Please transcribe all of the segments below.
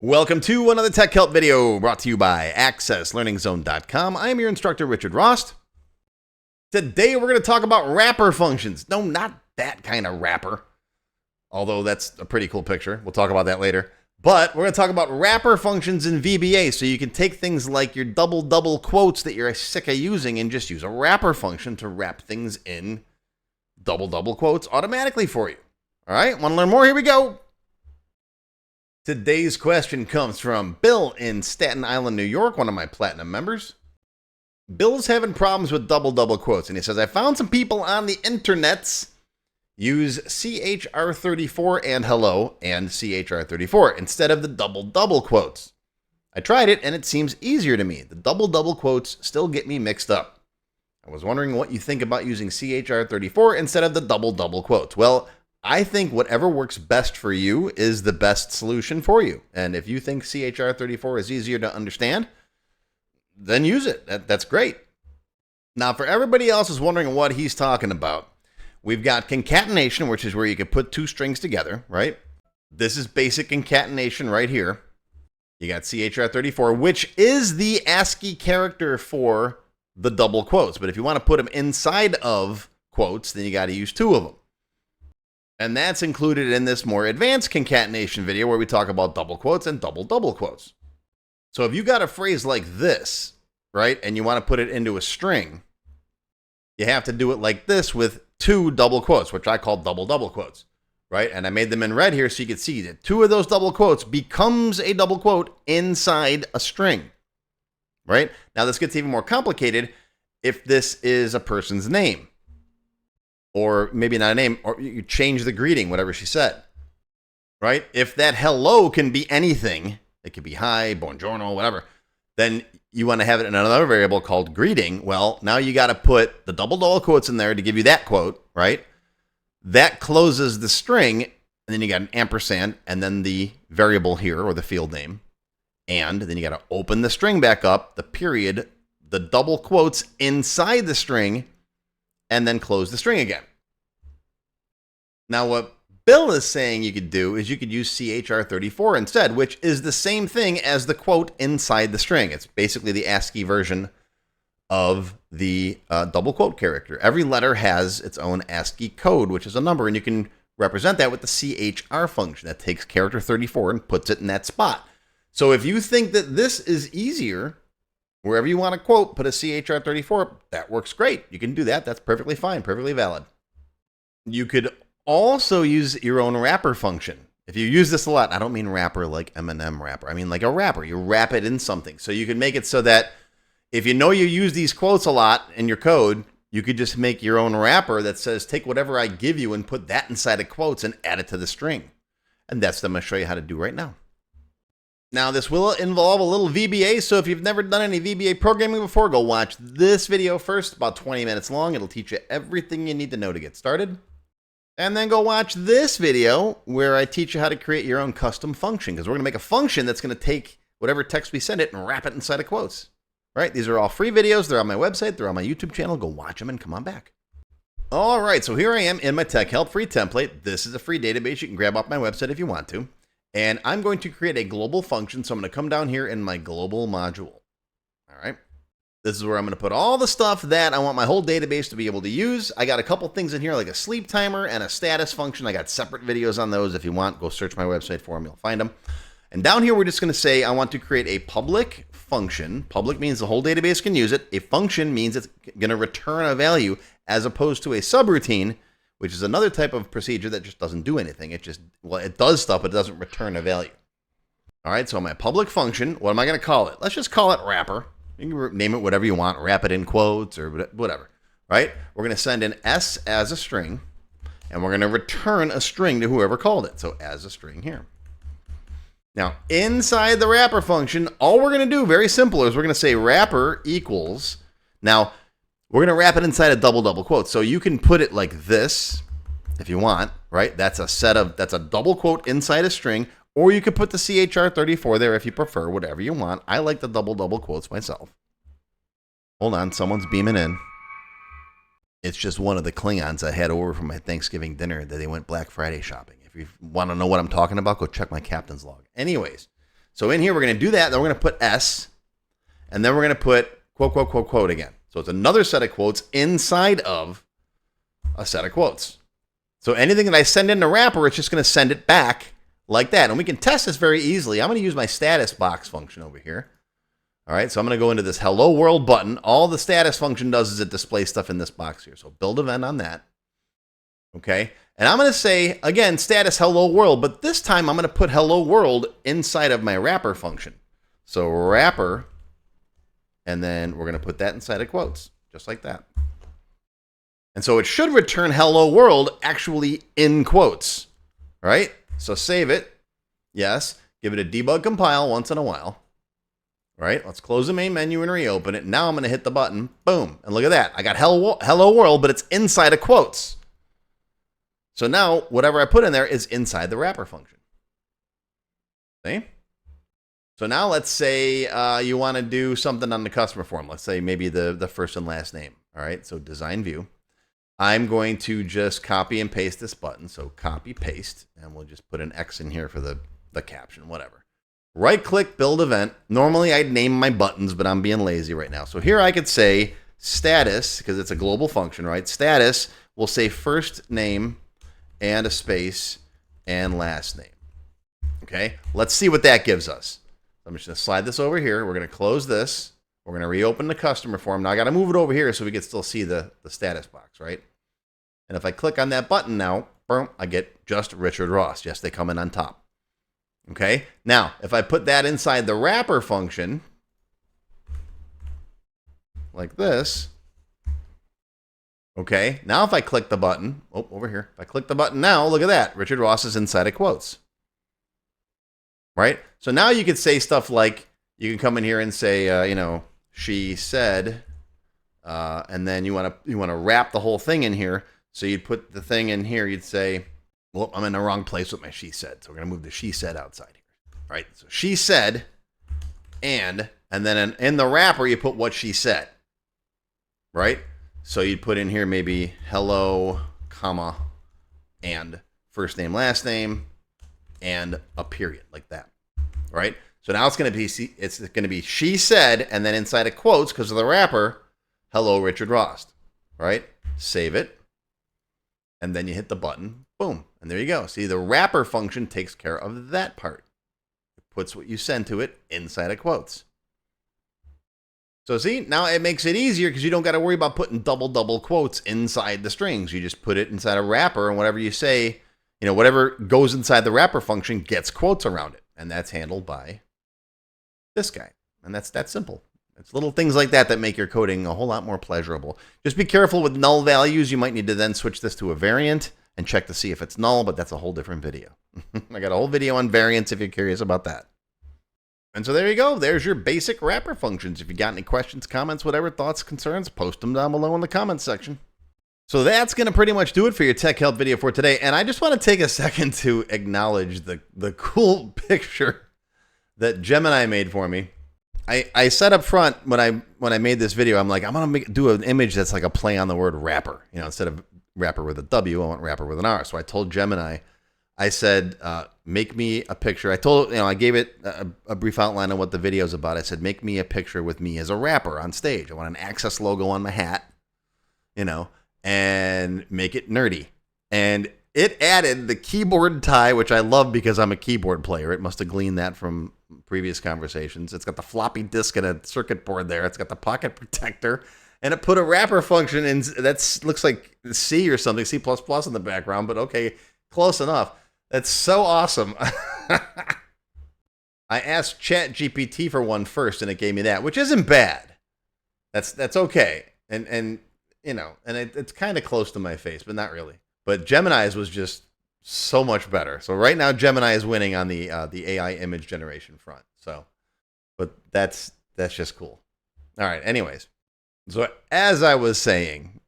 Welcome to another Tech Help video brought to you by AccessLearningZone.com. I am your instructor, Richard Rost. Today we're going to talk about wrapper functions. No, not that kind of wrapper, although that's a pretty cool picture. We'll talk about that later. But we're going to talk about wrapper functions in VBA, so you can take things like your double quotes that you're sick of using and just use a wrapper function to wrap things in double quotes automatically for you. All right, want to learn more? Here we go. Today's question comes from Bill in Staten Island, New York, one of my platinum members. Bill's having problems with double quotes, and he says, I found some people on the internets use CHR34 and hello and CHR34 instead of the double quotes. I tried it, and it seems easier to me. The double quotes still get me mixed up. I was wondering what you think about using CHR34 instead of the double quotes. Well, I think whatever works best for you is the best solution for you. And if you think CHR34 is easier to understand, then use it. That's great. Now, for everybody else who's wondering what he's talking about, we've got concatenation, which is where you can put two strings together, right? This is basic concatenation right here. You got CHR34, which is the ASCII character for the double quotes. But if you want to put them inside of quotes, then you got to use two of them. And that's included in this more advanced concatenation video where we talk about double quotes and double quotes. So if you got a phrase like this, right, and you want to put it into a string, you have to do it like this with two double quotes, which I call double quotes, right? And I made them in red here so you can see that two of those double quotes becomes a double quote inside a string, right? Now this gets even more complicated if this is a person's name. Or maybe not a name, or you change the greeting, whatever she said, right? If that hello can be anything, it could be hi, buongiorno, whatever, then you want to have it in another variable called greeting. Well, now you got to put the double quotes in there to give you that quote, right? That closes the string, and then you got an ampersand, and then the variable here, or the field name, and then you got to open the string back up, the period, the double quotes inside the string, and then close the string again. Now, what Bill is saying you could do is you could use CHR34 instead, which is the same thing as the quote inside the string. It's basically the ASCII version of the double quote character. Every letter has its own ASCII code, which is a number, and you can represent that with the CHR function that takes character 34 and puts it in that spot. So if you think that this is easier, wherever you want to quote, put a CHR34. That works great. You can do that. That's perfectly fine, perfectly valid. You could also use your own wrapper function. If you use this a lot, I don't mean wrapper like M&M wrapper. I mean like a wrapper. You wrap it in something. So you can make it so that if you know you use these quotes a lot in your code, you could just make your own wrapper that says, take whatever I give you and put that inside of quotes and add it to the string. And that's what I'm going to show you how to do right now. Now, this will involve a little VBA, so if you've never done any VBA programming before, go watch this video first, about 20 minutes long. It'll teach you everything you need to know to get started. And then go watch this video where I teach you how to create your own custom function, because we're going to make a function that's going to take whatever text we send it and wrap it inside of quotes. Right? These are all free videos. They're on my website. They're on my YouTube channel. Go watch them and come on back. All right, so here I am in my Tech Help free template. This is a free database you can grab off my website if you want to. And I'm going to create a global function. So I'm going to come down here in my global module. All right. This is where I'm going to put all the stuff that I want my whole database to be able to use. I got a couple things in here like a sleep timer and a status function. I got separate videos on those. If you want, go search my website for them. You'll find them. And down here, we're just going to say I want to create a public function. Public means the whole database can use it. A function means it's going to return a value as opposed to a subroutine, which is another type of procedure that just doesn't do anything. It just, well, it does stuff, but it doesn't return a value. All right, so my public function, what am I going to call it? Let's just call it wrapper. You can name it whatever you want, wrap it in quotes or whatever, right? We're going to send in S as a string, and we're going to return a string to whoever called it. So as a string here. Now, inside the wrapper function, all we're going to do, very simple, is we're going to say wrapper equals. Now, we're going to wrap it inside a double quote. So you can put it like this if you want, right? That's a double quote inside a string, or you could put the CHR34 there if you prefer, whatever you want. I like the double quotes myself. Hold on, someone's beaming in. It's just one of the Klingons I had over from my Thanksgiving dinner that they went Black Friday shopping. If you want to know what I'm talking about, go check my captain's log. Anyways, So in here, we're going to do that. Then we're going to put S. And then we're going to put quote, quote, quote, quote again. So it's another set of quotes inside of a set of quotes. So anything that I send in the wrapper, it's just going to send it back like that. And we can test this very easily. I'm going to use my status box function over here. All right, so I'm going to go into this hello world button. All the status function does is it displays stuff in this box here. So build event on that. Okay, and I'm going to say, again, status hello world, but this time I'm going to put hello world inside of my wrapper function. So wrapper, and then we're going to put that inside of quotes, just like that. And so it should return hello world actually in quotes, right? So save it. Yes. Give it a debug compile once in a while. Right? Let's close the main menu and reopen it. Now I'm going to hit the button. Boom. And look at that. I got hello world, but it's inside of quotes. So now whatever I put in there is inside the wrapper function. See? So now let's say you want to do something on the customer form. Let's say maybe the first and last name. All right. So design view. I'm going to just copy and paste this button. So copy, paste, and we'll just put an X in here for the caption, whatever. Right click, build event. Normally I'd name my buttons, but I'm being lazy right now. So here I could say status, because it's a global function, right? Status will say first name and a space and last name. Okay, let's see what that gives us. I'm just going to slide this over here. We're going to close this. We're going to reopen the customer form. Now I got to move it over here so we can still see the status box, right? And if I click on that button now, boom, I get just Richard Ross. Yes, they come in on top. Okay, now if I put that inside the wrapper function, like this, okay, now if I click the button, oh, over here, if I click the button now, look at that, Richard Ross is inside of quotes, right? So now you could say stuff like, you can come in here and say, you know, she said, and then you want to wrap the whole thing in here. So you'd put the thing in here, you'd say, well, I'm in the wrong place with my she said. So we're going to move the she said outside here. All right. So she said, and then in the wrapper, you put what she said. Right. So you'd put in here maybe hello, comma, and first name, last name, and a period like that. Right. So now it's going to be she said, and then inside of quotes, because of the wrapper, hello, Richard Ross. Right. Save it. And then you hit the button, boom, and there you go. See, the wrapper function takes care of that part. It puts what you send to it inside of quotes. So see, now it makes it easier because you don't got to worry about putting double quotes inside the strings. You just put it inside a wrapper, and whatever you say, you know, whatever goes inside the wrapper function gets quotes around it. And that's handled by this guy. And that's that simple. It's little things like that that make your coding a whole lot more pleasurable. Just be careful with null values. You might need to then switch this to a variant and check to see if it's null, but that's a whole different video. I got a whole video on variants if you're curious about that. And so there you go. There's your basic wrapper functions. If you got any questions, comments, whatever, thoughts, concerns, post them down below in the comments section. So that's going to pretty much do it for your tech help video for today. And I just want to take a second to acknowledge the cool picture that Gemini made for me. I said up front when I made this video, I'm like, I'm gonna do an image that's like a play on the word rapper. You know, instead of rapper with a W, I want rapper with an R. So I told Gemini, I said, make me a picture. I gave it a brief outline of what the video is about. I said, make me a picture with me as a rapper on stage. I want an Access logo on my hat, you know, and make it nerdy. And it added the keyboard tie, which I love because I'm a keyboard player. It must have gleaned that from previous conversations. It's got the floppy disk and a circuit board there. It's got the pocket protector, and it put a wrapper function in that looks like C or something, C++ in the background, but okay, close enough. That's so awesome. I asked ChatGPT for one first, and it gave me that, which isn't bad. That's okay, and you know, and it's kind of close to my face, but not really. But Gemini's was just so much better. So right now, Gemini is winning on the AI image generation front. So, but that's just cool. All right. Anyways, so as I was saying,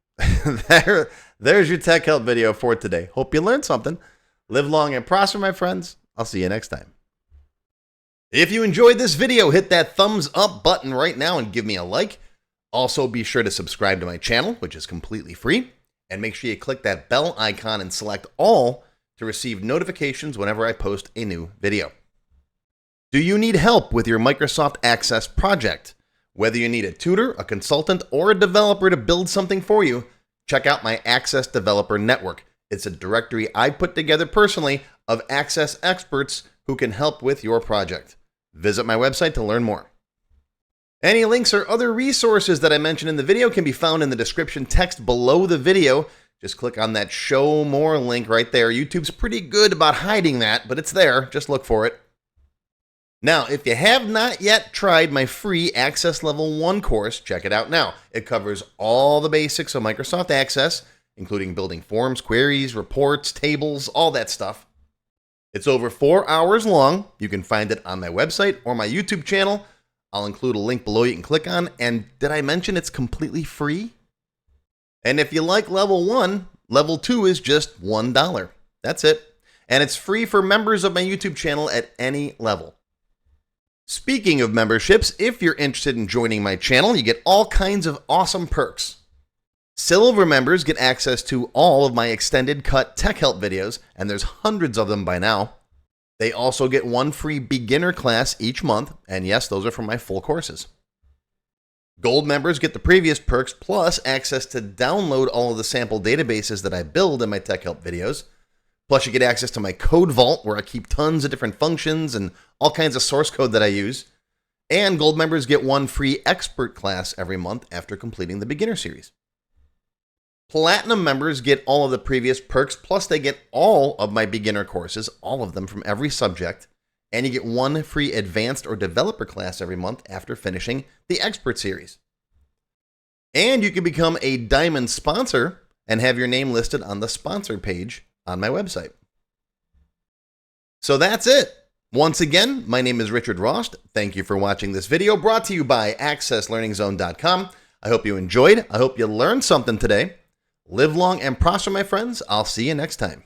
there's your tech help video for today. Hope you learned something. Live long and prosper, my friends. I'll see you next time. If you enjoyed this video, hit that thumbs up button right now and give me a like. Also, be sure to subscribe to my channel, which is completely free. And make sure you click that bell icon and select all to receive notifications whenever I post a new video. Do you need help with your Microsoft Access project? Whether you need a tutor, a consultant, or a developer to build something for you, check out my Access Developer Network. It's a directory I put together personally of Access experts who can help with your project. Visit my website to learn more. Any links or other resources that I mentioned in the video can be found in the description text below the video. Just click on that Show More link right there. YouTube's pretty good about hiding that, but it's there. Just look for it. Now, if you have not yet tried my free Access Level 1 course, check it out now. It covers all the basics of Microsoft Access, including building forms, queries, reports, tables, all that stuff. It's over 4 hours long. You can find it on my website or my YouTube channel. I'll include a link below you can click on. And did I mention it's completely free? And if you like Level 1, Level 2 is just $1. That's it. And it's free for members of my YouTube channel at any level. Speaking of memberships, if you're interested in joining my channel, you get all kinds of awesome perks. Silver members get access to all of my extended cut tech help videos, and there's hundreds of them by now. They also get one free beginner class each month, and yes, those are for my full courses. Gold members get the previous perks plus access to download all of the sample databases that I build in my tech help videos. Plus you get access to my code vault where I keep tons of different functions and all kinds of source code that I use. And gold members get one free expert class every month after completing the beginner series. Platinum members get all of the previous perks, plus they get all of my beginner courses, all of them from every subject, and you get one free advanced or developer class every month after finishing the expert series. And you can become a diamond sponsor and have your name listed on the sponsor page on my website. So that's it. Once again, my name is Richard Rost. Thank you for watching this video brought to you by AccessLearningZone.com. I hope you enjoyed. I hope you learned something today. Live long and prosper, my friends. I'll see you next time.